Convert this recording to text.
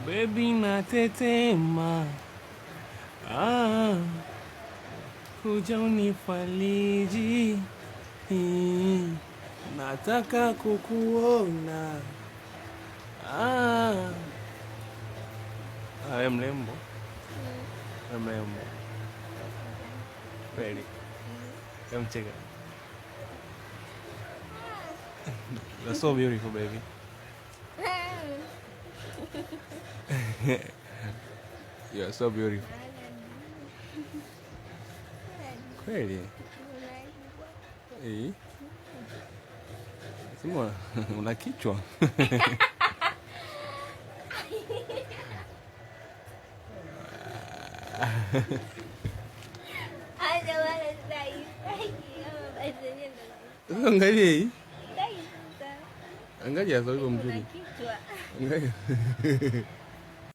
Baby natetema, kuja unifariji, nataka kukuona. Wewe mrembo, wewe mrembo kweli. Hebu cheka. You're so beautiful, baby. You're so beautiful. Kweli. Sema una kichwa. Angalia hii. Angalia sasa mzuri. Angalia.